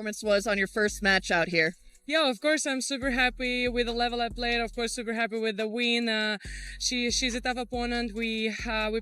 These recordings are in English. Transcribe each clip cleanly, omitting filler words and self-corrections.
performance was on your first match out here. Yeah, of course, I'm super happy with the level I played. Of course, super happy with the win. She's a tough opponent. We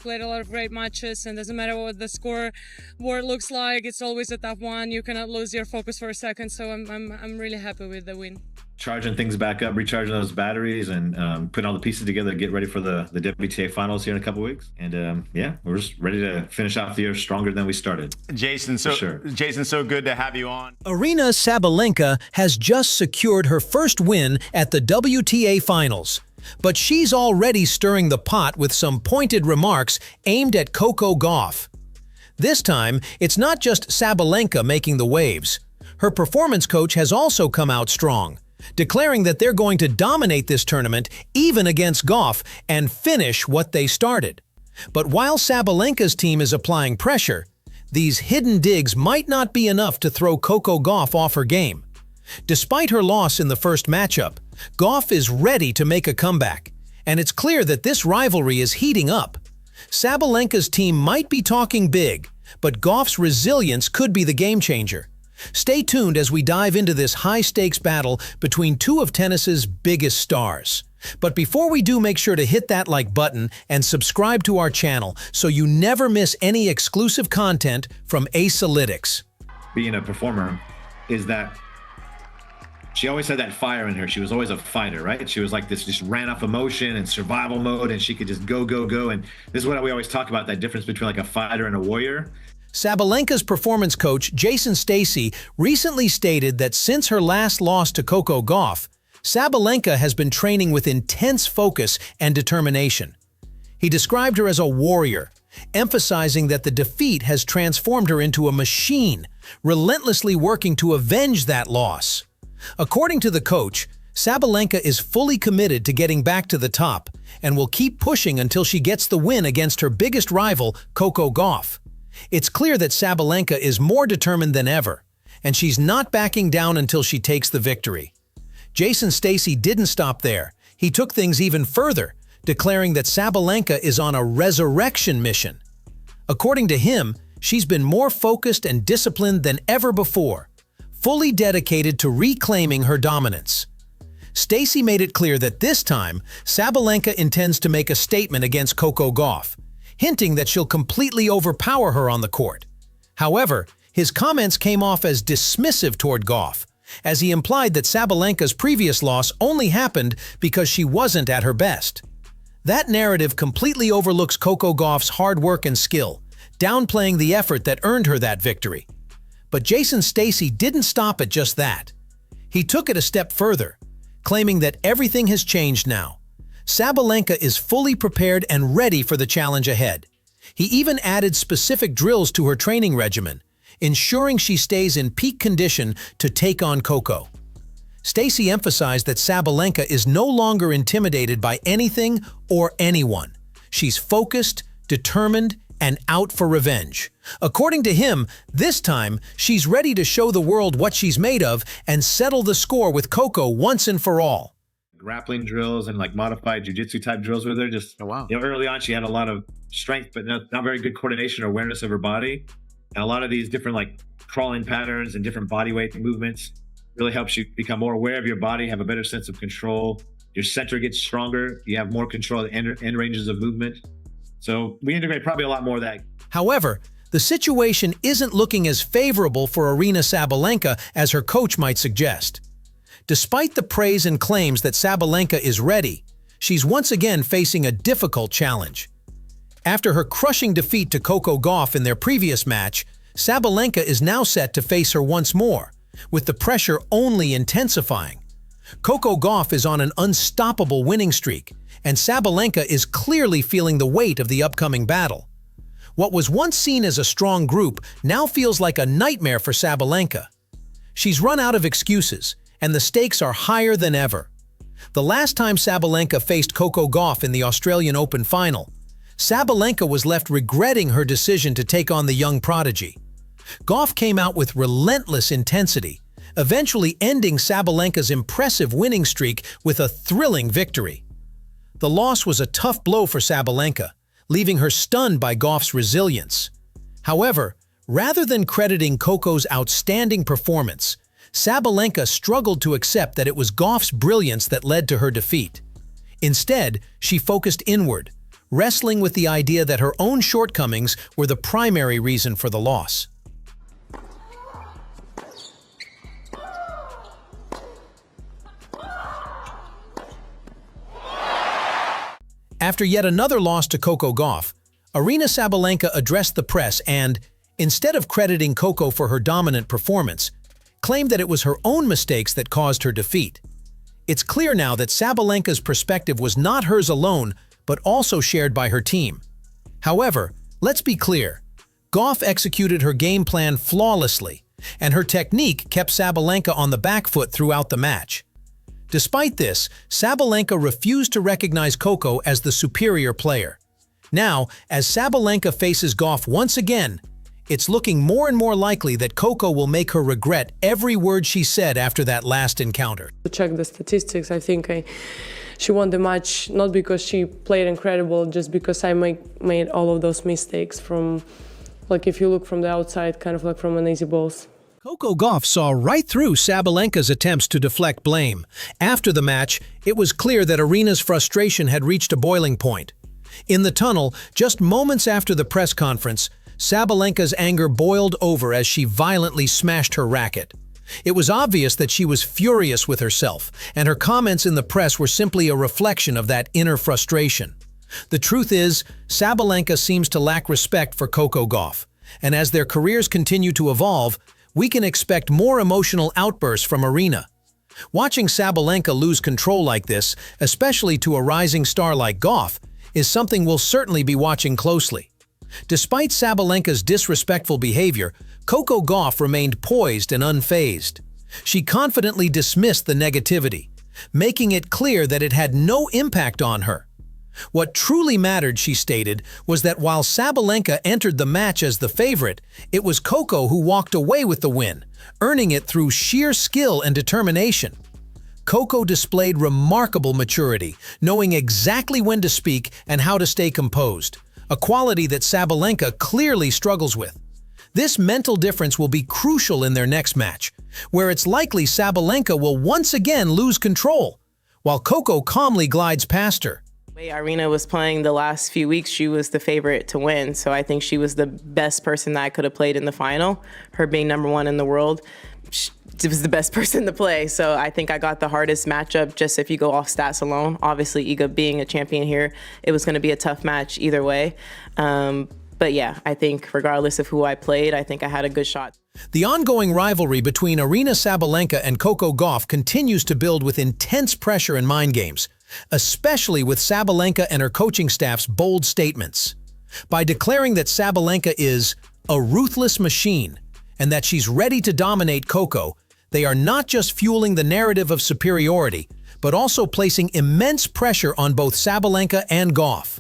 played a lot of great matches, and doesn't matter what the score board looks like, it's always a tough one. You cannot lose your focus for a second. So I'm really happy with the win. Charging things back up, recharging those batteries, and putting all the pieces together to get ready for the WTA finals here in a couple weeks. And yeah, we're just ready to finish off the year stronger than we started. Jason, so good to have you on. Aryna Sabalenka has just secured her first win at the WTA finals. But she's already stirring the pot with some pointed remarks aimed at Coco Gauff. This time, it's not just Sabalenka making the waves. Her performance coach has also come out strong, declaring that they're going to dominate this tournament even against Gauff and finish what they started. But while Sabalenka's team is applying pressure, these hidden digs might not be enough to throw Coco Gauff off her game. Despite her loss in the first matchup, Gauff is ready to make a comeback, and it's clear that this rivalry is heating up. Sabalenka's team might be talking big, but Gauff's resilience could be the game changer. Stay tuned as we dive into this high-stakes battle between two of tennis's biggest stars. But before we do, make sure to hit that like button and subscribe to our channel so you never miss any exclusive content from Acelytics. Being a performer is that she always had that fire in her. She was always a fighter, right? She was like this, just ran off emotion and survival mode, and she could just go, go, go. And this is what we always talk about, that difference between like a fighter and a warrior. Sabalenka's performance coach, Jason Stacy, recently stated that since her last loss to Coco Gauff, Sabalenka has been training with intense focus and determination. He described her as a warrior, emphasizing that the defeat has transformed her into a machine, relentlessly working to avenge that loss. According to the coach, Sabalenka is fully committed to getting back to the top and will keep pushing until she gets the win against her biggest rival, Coco Gauff. It's clear that Sabalenka is more determined than ever, and she's not backing down until she takes the victory. Jason Stacy didn't stop there. He took things even further, declaring that Sabalenka is on a resurrection mission. According to him, she's been more focused and disciplined than ever before, fully dedicated to reclaiming her dominance. Stacy made it clear that this time, Sabalenka intends to make a statement against Coco Gauff, hinting that she'll completely overpower her on the court. However, his comments came off as dismissive toward Gauff, as he implied that Sabalenka's previous loss only happened because she wasn't at her best. That narrative completely overlooks Coco Gauff's hard work and skill, downplaying the effort that earned her that victory. But Jason Stacy didn't stop at just that. He took it a step further, claiming that everything has changed now. Sabalenka is fully prepared and ready for the challenge ahead. He even added specific drills to her training regimen, ensuring she stays in peak condition to take on Coco. Stacy emphasized that Sabalenka is no longer intimidated by anything or anyone. She's focused, determined, and out for revenge. According to him, this time, she's ready to show the world what she's made of and settle the score with Coco once and for all. Grappling drills and like modified jiu-jitsu type drills with her. Just, oh, wow. Early on, she had a lot of strength, but not very good coordination or awareness of her body. And a lot of these different like crawling patterns and different body weight movements really helps you become more aware of your body, have a better sense of control. Your center gets stronger. You have more control of the end ranges of movement. So we integrate probably a lot more of that. However, the situation isn't looking as favorable for Aryna Sabalenka as her coach might suggest. Despite the praise and claims that Sabalenka is ready, she's once again facing a difficult challenge. After her crushing defeat to Coco Gauff in their previous match, Sabalenka is now set to face her once more, with the pressure only intensifying. Coco Gauff is on an unstoppable winning streak, and Sabalenka is clearly feeling the weight of the upcoming battle. What was once seen as a strong group now feels like a nightmare for Sabalenka. She's run out of excuses, and the stakes are higher than ever. The last time Sabalenka faced Coco Gauff in the Australian Open final, Sabalenka was left regretting her decision to take on the young prodigy. Gauff came out with relentless intensity, eventually ending Sabalenka's impressive winning streak with a thrilling victory. The loss was a tough blow for Sabalenka, leaving her stunned by Gauff's resilience. However, Rather than crediting Coco's outstanding performance, Sabalenka struggled to accept that it was Gauff's brilliance that led to her defeat. Instead, she focused inward, wrestling with the idea that her own shortcomings were the primary reason for the loss. After yet another loss to Coco Gauff, Aryna Sabalenka addressed the press and, instead of crediting Coco for her dominant performance, claimed that it was her own mistakes that caused her defeat. It's clear now that Sabalenka's perspective was not hers alone, but also shared by her team. However, let's be clear, Gauff executed her game plan flawlessly, and her technique kept Sabalenka on the back foot throughout the match. Despite this, Sabalenka refused to recognize Coco as the superior player. Now, as Sabalenka faces Gauff once again, it's looking more and more likely that Coco will make her regret every word she said after that last encounter. To check the statistics, I think she won the match not because she played incredible, just because I made all of those mistakes from, like, if you look from the outside, kind of like from an easy balls. Coco Gauff saw right through Sabalenka's attempts to deflect blame. After the match, it was clear that Aryna's frustration had reached a boiling point. In the tunnel, just moments after the press conference, Sabalenka's anger boiled over as she violently smashed her racket. It was obvious that she was furious with herself, and her comments in the press were simply a reflection of that inner frustration. The truth is, Sabalenka seems to lack respect for Coco Gauff, and as their careers continue to evolve, we can expect more emotional outbursts from Aryna. Watching Sabalenka lose control like this, especially to a rising star like Gauff, is something we'll certainly be watching closely. Despite Sabalenka's disrespectful behavior, Coco Gauff remained poised and unfazed. She confidently dismissed the negativity, making it clear that it had no impact on her. What truly mattered, she stated, was that while Sabalenka entered the match as the favorite, it was Coco who walked away with the win, earning it through sheer skill and determination. Coco displayed remarkable maturity, knowing exactly when to speak and how to stay composed, a quality that Sabalenka clearly struggles with. This mental difference will be crucial in their next match, where it's likely Sabalenka will once again lose control, while Coco calmly glides past her. The way Aryna was playing the last few weeks, she was the favorite to win, so I think she was the best person that I could have played in the final. Her being #1 in the world, she was the best person to play, so I think I got the hardest matchup just if you go off stats alone. Obviously, Iga being a champion here, it was going to be a tough match either way. But yeah, I think regardless of who I played, I think I had a good shot. The ongoing rivalry between Aryna Sabalenka and Coco Gauff continues to build with intense pressure and mind games, especially with Sabalenka and her coaching staff's bold statements. By declaring that Sabalenka is a ruthless machine and that she's ready to dominate Coco, they are not just fueling the narrative of superiority, but also placing immense pressure on both Sabalenka and Gauff.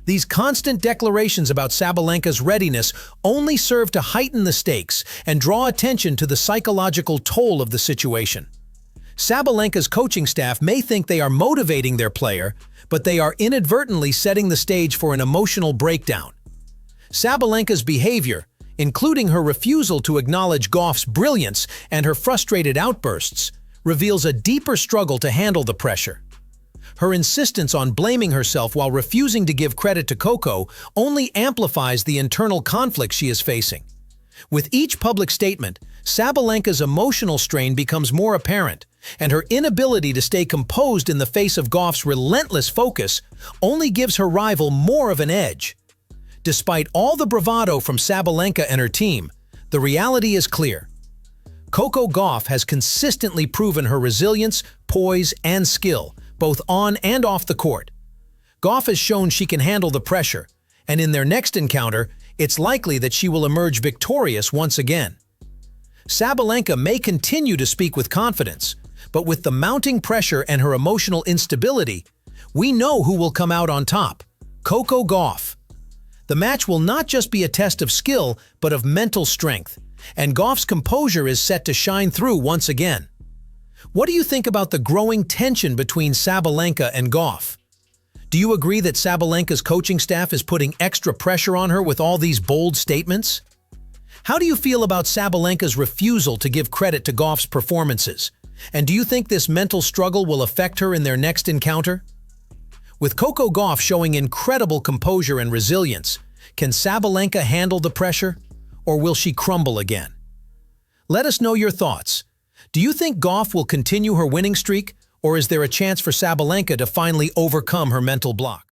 These constant declarations about Sabalenka's readiness only serve to heighten the stakes and draw attention to the psychological toll of the situation. Sabalenka's coaching staff may think they are motivating their player, but they are inadvertently setting the stage for an emotional breakdown. Sabalenka's behavior, including her refusal to acknowledge Gauff's brilliance and her frustrated outbursts, reveals a deeper struggle to handle the pressure. Her insistence on blaming herself while refusing to give credit to Coco only amplifies the internal conflict she is facing. With each public statement, Sabalenka's emotional strain becomes more apparent, and her inability to stay composed in the face of Gauff's relentless focus only gives her rival more of an edge. Despite all the bravado from Sabalenka and her team, the reality is clear. Coco Gauff has consistently proven her resilience, poise, and skill, both on and off the court. Gauff has shown she can handle the pressure, and in their next encounter, it's likely that she will emerge victorious once again. Sabalenka may continue to speak with confidence, but with the mounting pressure and her emotional instability, we know who will come out on top: Coco Gauff. The match will not just be a test of skill, but of mental strength, and Gauff's composure is set to shine through once again. What do you think about the growing tension between Sabalenka and Gauff? Do you agree that Sabalenka's coaching staff is putting extra pressure on her with all these bold statements? How do you feel about Sabalenka's refusal to give credit to Gauff's performances? And do you think this mental struggle will affect her in their next encounter? With Coco Gauff showing incredible composure and resilience, can Sabalenka handle the pressure, or will she crumble again? Let us know your thoughts. Do you think Gauff will continue her winning streak, or is there a chance for Sabalenka to finally overcome her mental block?